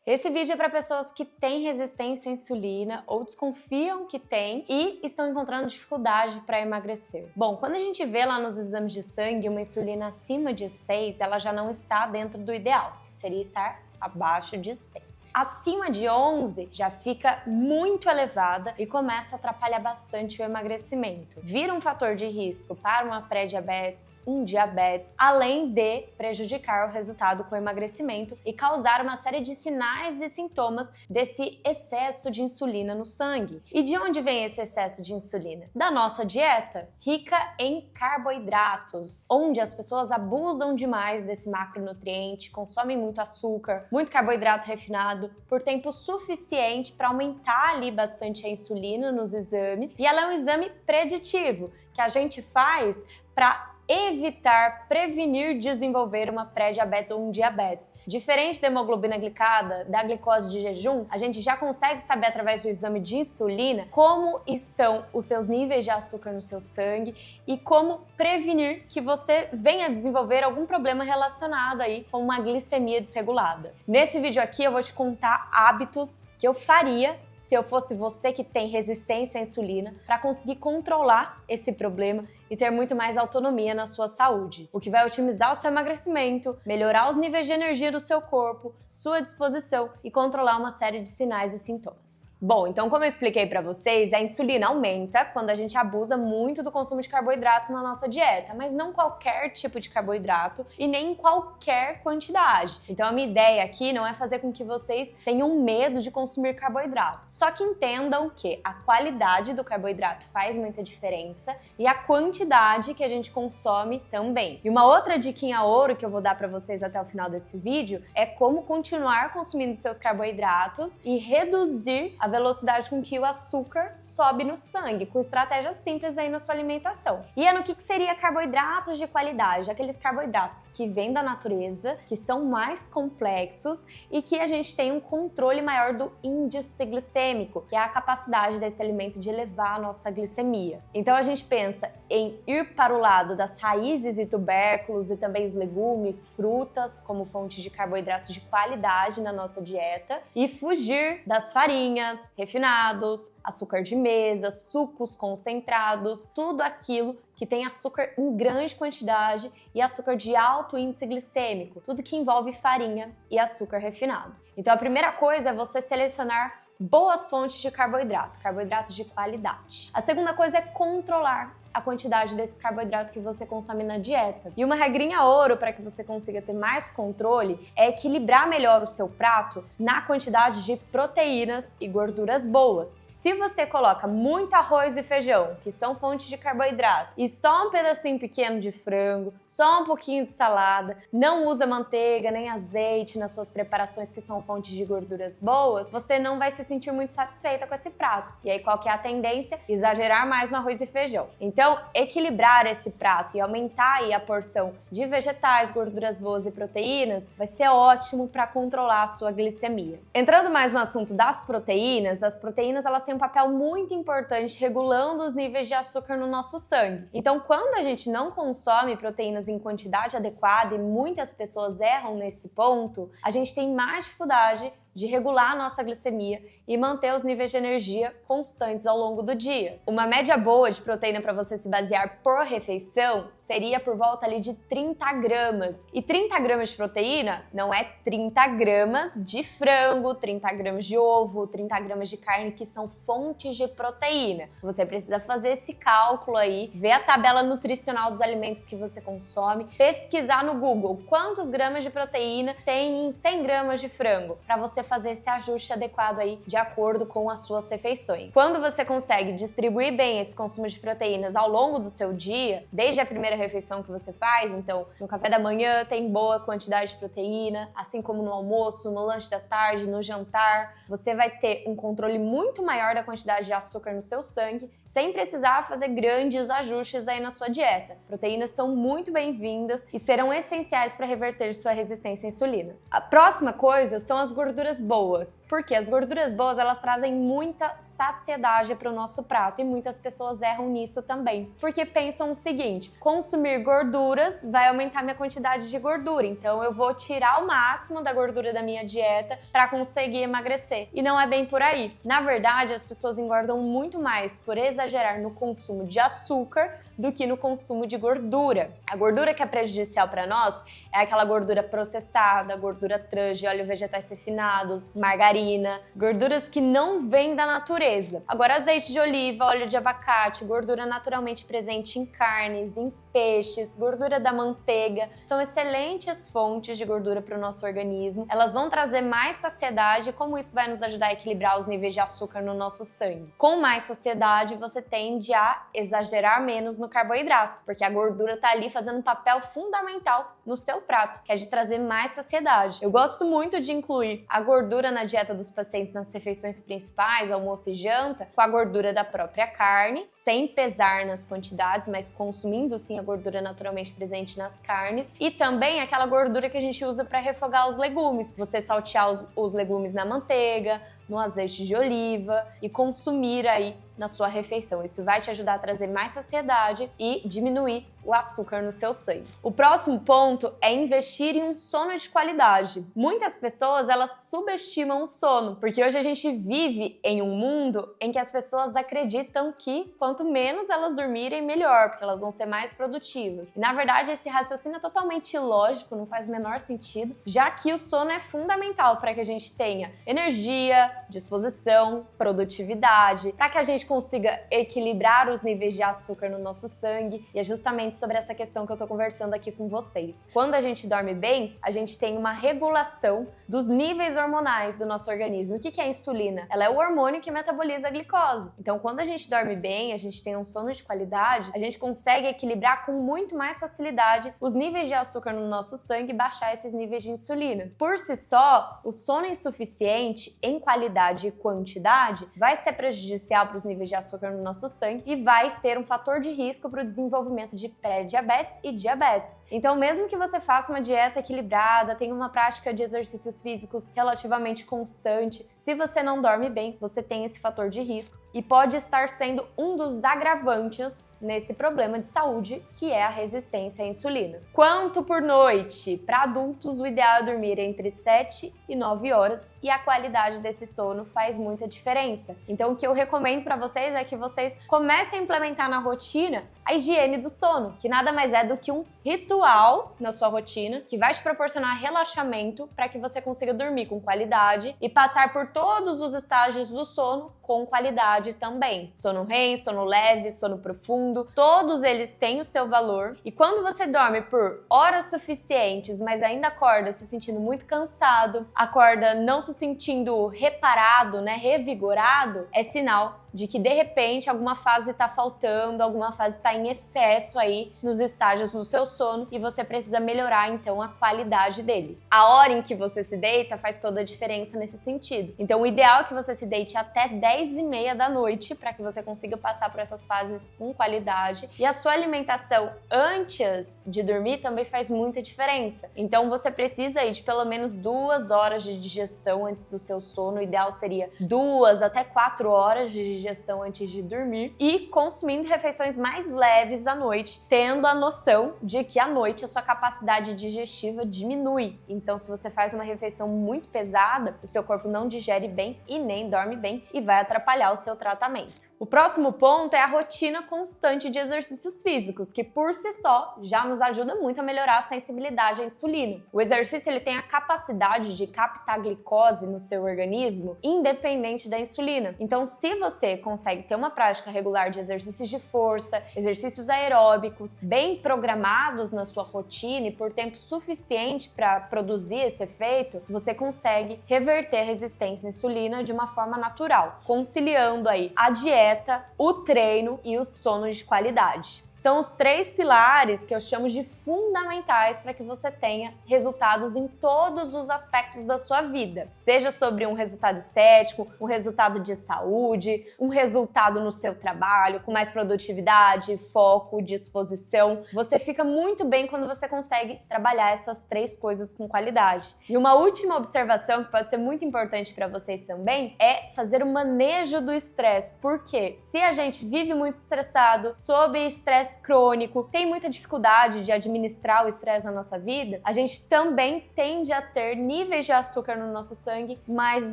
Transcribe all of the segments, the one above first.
Esse vídeo é para pessoas que têm resistência à insulina ou desconfiam que têm e estão encontrando dificuldade para emagrecer. Bom, quando a gente vê lá nos exames de sangue uma insulina acima de 6, ela já não está dentro do ideal, que seria estar abaixo de 6. Acima de 11 já fica muito elevada e começa a atrapalhar bastante o emagrecimento. Vira um fator de risco para uma pré-diabetes, um diabetes, além de prejudicar o resultado com o emagrecimento e causar uma série de sinais e sintomas desse excesso de insulina no sangue. E de onde vem esse excesso de insulina? Da nossa dieta, rica em carboidratos, onde as pessoas abusam demais desse macronutriente, consomem muito açúcar, muito carboidrato refinado por tempo suficiente para aumentar ali bastante a insulina nos exames. E ela é um exame preditivo que a gente faz para evitar, prevenir desenvolver uma pré-diabetes ou um diabetes. Diferente da hemoglobina glicada, da glicose de jejum, a gente já consegue saber através do exame de insulina como estão os seus níveis de açúcar no seu sangue e como prevenir que você venha desenvolver algum problema relacionado aí com uma glicemia desregulada. Nesse vídeo aqui eu vou te contar hábitos que eu faria se eu fosse você que tem resistência à insulina para conseguir controlar esse problema e ter muito mais autonomia na sua saúde, o que vai otimizar o seu emagrecimento, melhorar os níveis de energia do seu corpo, sua disposição e controlar uma série de sinais e sintomas. Bom, então como eu expliquei para vocês, a insulina aumenta quando a gente abusa muito do consumo de carboidratos na nossa dieta, mas não qualquer tipo de carboidrato e nem em qualquer quantidade. Então a minha ideia aqui não é fazer com que vocês tenham medo de consumir carboidrato, só que entendam que a qualidade do carboidrato faz muita diferença e a quantidade que a gente consome também. E uma outra diquinha ouro que eu vou dar para vocês até o final desse vídeo é como continuar consumindo seus carboidratos e reduzir a velocidade com que o açúcar sobe no sangue, com estratégias simples aí na sua alimentação. E é no que seria carboidratos de qualidade, aqueles carboidratos que vêm da natureza, que são mais complexos e que a gente tem um controle maior do índice glicêmico, que é a capacidade desse alimento de elevar a nossa glicemia. Então a gente pensa em ir para o lado das raízes e tubérculos e também os legumes, frutas como fonte de carboidratos de qualidade na nossa dieta e fugir das farinhas, refinados, açúcar de mesa, sucos concentrados, tudo aquilo que tem açúcar em grande quantidade e açúcar de alto índice glicêmico, tudo que envolve farinha e açúcar refinado. Então a primeira coisa é você selecionar boas fontes de carboidrato, carboidratos de qualidade. A segunda coisa é controlar a quantidade desse carboidrato que você consome na dieta. E uma regrinha ouro para que você consiga ter mais controle é equilibrar melhor o seu prato na quantidade de proteínas e gorduras boas. Se você coloca muito arroz e feijão, que são fontes de carboidrato, e só um pedacinho pequeno de frango, só um pouquinho de salada, não usa manteiga nem azeite nas suas preparações que são fontes de gorduras boas, você não vai se sentir muito satisfeita com esse prato. E aí qual que é a tendência? Exagerar mais no arroz e feijão. Então, equilibrar esse prato e aumentar aí a porção de vegetais, gorduras boas e proteínas vai ser ótimo para controlar a sua glicemia. Entrando mais no assunto das proteínas, as proteínas elas têm um papel muito importante regulando os níveis de açúcar no nosso sangue. Então, quando a gente não consome proteínas em quantidade adequada, e muitas pessoas erram nesse ponto, a gente tem mais dificuldade de regular a nossa glicemia e manter os níveis de energia constantes ao longo do dia. Uma média boa de proteína para você se basear por refeição seria por volta ali de 30 gramas. E 30 gramas de proteína não é 30 gramas de frango, 30 gramas de ovo, 30 gramas de carne, que são fontes de proteína. Você precisa fazer esse cálculo aí, ver a tabela nutricional dos alimentos que você consome, pesquisar no Google quantos gramas de proteína tem em 100 gramas de frango, para você fazer esse ajuste adequado aí de acordo com as suas refeições. Quando você consegue distribuir bem esse consumo de proteínas ao longo do seu dia, desde a primeira refeição que você faz, então no café da manhã tem boa quantidade de proteína, assim como no almoço, no lanche da tarde, no jantar, você vai ter um controle muito maior da quantidade de açúcar no seu sangue, sem precisar fazer grandes ajustes aí na sua dieta. Proteínas são muito bem-vindas e serão essenciais para reverter sua resistência à insulina. A próxima coisa são as gorduras gorduras boas. Porque as gorduras boas, elas trazem muita saciedade para o nosso prato e muitas pessoas erram nisso também. Porque pensam o seguinte, consumir gorduras vai aumentar minha quantidade de gordura, então eu vou tirar o máximo da gordura da minha dieta para conseguir emagrecer. E não é bem por aí. Na verdade, as pessoas engordam muito mais por exagerar no consumo de açúcar do que no consumo de gordura. A gordura que é prejudicial para nós é aquela gordura processada, gordura trans, de óleos vegetais refinados, margarina, gorduras que não vêm da natureza. Agora, azeite de oliva, óleo de abacate, gordura naturalmente presente em carnes, em peixes, gordura da manteiga, são excelentes fontes de gordura para o nosso organismo. Elas vão trazer mais saciedade e como isso vai nos ajudar a equilibrar os níveis de açúcar no nosso sangue. Com mais saciedade, você tende a exagerar menos no carboidrato, porque a gordura tá ali fazendo um papel fundamental no seu prato, que é de trazer mais saciedade. Eu gosto muito de incluir a gordura na dieta dos pacientes nas refeições principais, almoço e janta, com a gordura da própria carne, sem pesar nas quantidades, mas consumindo sim a gordura naturalmente presente nas carnes, e também aquela gordura que a gente usa para refogar os legumes. Você saltear os legumes na manteiga, no azeite de oliva e consumir aí na sua refeição. Isso vai te ajudar a trazer mais saciedade e diminuir o açúcar no seu sangue. O próximo ponto é investir em um sono de qualidade. Muitas pessoas, elas subestimam o sono, porque hoje a gente vive em um mundo em que as pessoas acreditam que quanto menos elas dormirem, melhor, porque elas vão ser mais produtivas. E, na verdade, esse raciocínio é totalmente ilógico, não faz o menor sentido, já que o sono é fundamental para que a gente tenha energia, disposição, produtividade, para que a gente consiga equilibrar os níveis de açúcar no nosso sangue, e é justamente sobre essa questão que eu tô conversando aqui com vocês. Quando a gente dorme bem, a gente tem uma regulação dos níveis hormonais do nosso organismo. O que é a insulina? Ela é o hormônio que metaboliza a glicose. Então, quando a gente dorme bem, a gente tem um sono de qualidade, a gente consegue equilibrar com muito mais facilidade os níveis de açúcar no nosso sangue e baixar esses níveis de insulina. Por si só, o sono insuficiente em qualidade e quantidade vai ser prejudicial para os níveis de açúcar no nosso sangue e vai ser um fator de risco para o desenvolvimento de pré-diabetes e diabetes. Então, mesmo que você faça uma dieta equilibrada, tenha uma prática de exercícios físicos relativamente constante, se você não dorme bem, você tem esse fator de risco e pode estar sendo um dos agravantes nesse problema de saúde, que é a resistência à insulina. Quanto por noite? Para adultos, o ideal é dormir entre 7 e 9 horas e a qualidade desse sono faz muita diferença. Então, o que eu recomendo para vocês é que vocês comecem a implementar na rotina a higiene do sono, que nada mais é do que um ritual na sua rotina que vai te proporcionar relaxamento para que você consiga dormir com qualidade e passar por todos os estágios do sono com qualidade também. Sono REM, sono leve, sono profundo, todos eles têm o seu valor. E quando você dorme por horas suficientes, mas ainda acorda se sentindo muito cansado, acorda não se sentindo reparado, revigorado, é sinal de que de repente alguma fase está faltando, alguma fase está em excesso aí nos estágios do seu sono e você precisa melhorar então a qualidade dele. A hora em que você se deita faz toda a diferença nesse sentido. Então o ideal é que você se deite até 10h30 da noite para que você consiga passar por essas fases com qualidade. E a sua alimentação antes de dormir também faz muita diferença. Então você precisa aí de pelo menos 2 horas de digestão antes do seu sono. O ideal seria 2 até 4 horas de digestão antes de dormir e consumindo refeições mais leves à noite, tendo a noção de que à noite a sua capacidade digestiva diminui. Então, se você faz uma refeição muito pesada, o seu corpo não digere bem e nem dorme bem e vai atrapalhar o seu tratamento. O próximo ponto é a rotina constante de exercícios físicos, que por si só já nos ajuda muito a melhorar a sensibilidade à insulina. O exercício ele tem a capacidade de captar glicose no seu organismo independente da insulina. Então, se você consegue ter uma prática regular de exercícios de força, exercícios aeróbicos, bem programados na sua rotina e por tempo suficiente para produzir esse efeito, você consegue reverter a resistência à insulina de uma forma natural, conciliando aí a dieta, o treino e o sono de qualidade. São os 3 pilares que eu chamo de fundamentais para que você tenha resultados em todos os aspectos da sua vida. Seja sobre um resultado estético, um resultado de saúde, um resultado no seu trabalho, com mais produtividade, foco, disposição. Você fica muito bem quando você consegue trabalhar essas 3 coisas com qualidade. E uma última observação que pode ser muito importante para vocês também é fazer o manejo do estresse. Por quê? Se a gente vive muito estressado, sob estresse crônico, tem muita dificuldade de administrar o estresse na nossa vida, a gente também tende a ter níveis de açúcar no nosso sangue mais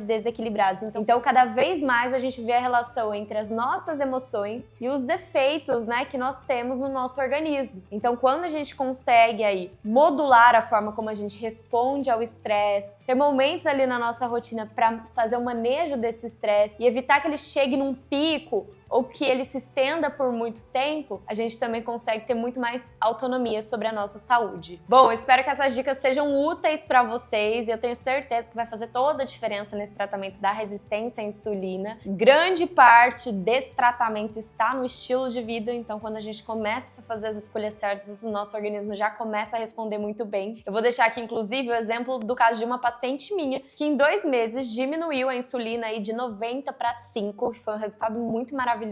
desequilibrados. Então, cada vez mais a gente vê a relação entre as nossas emoções e os efeitos, né, que nós temos no nosso organismo. Então, quando a gente consegue aí modular a forma como a gente responde ao estresse, ter momentos ali na nossa rotina para fazer o manejo desse estresse e evitar que ele chegue num pico ou que ele se estenda por muito tempo, a gente também consegue ter muito mais autonomia sobre a nossa saúde. Bom, eu espero que essas dicas sejam úteis para vocês e eu tenho certeza que vai fazer toda a diferença nesse tratamento da resistência à insulina. Grande parte desse tratamento está no estilo de vida, então quando a gente começa a fazer as escolhas certas, o nosso organismo já começa a responder muito bem. Eu vou deixar aqui, inclusive, o exemplo do caso de uma paciente minha, que em 2 meses diminuiu a insulina aí de 90 para 5, foi um resultado muito maravilhoso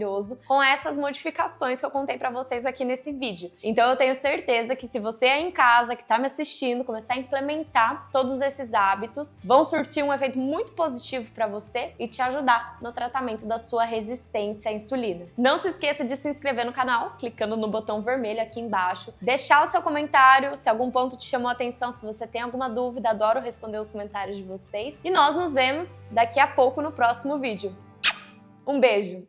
com essas modificações que eu contei pra vocês aqui nesse vídeo. Então eu tenho certeza que se você é em casa, que tá me assistindo, começar a implementar todos esses hábitos, vão surtir um efeito muito positivo pra você e te ajudar no tratamento da sua resistência à insulina. Não se esqueça de se inscrever no canal, clicando no botão vermelho aqui embaixo, deixar o seu comentário, se algum ponto te chamou a atenção, se você tem alguma dúvida, adoro responder os comentários de vocês. E nós nos vemos daqui a pouco no próximo vídeo. Um beijo!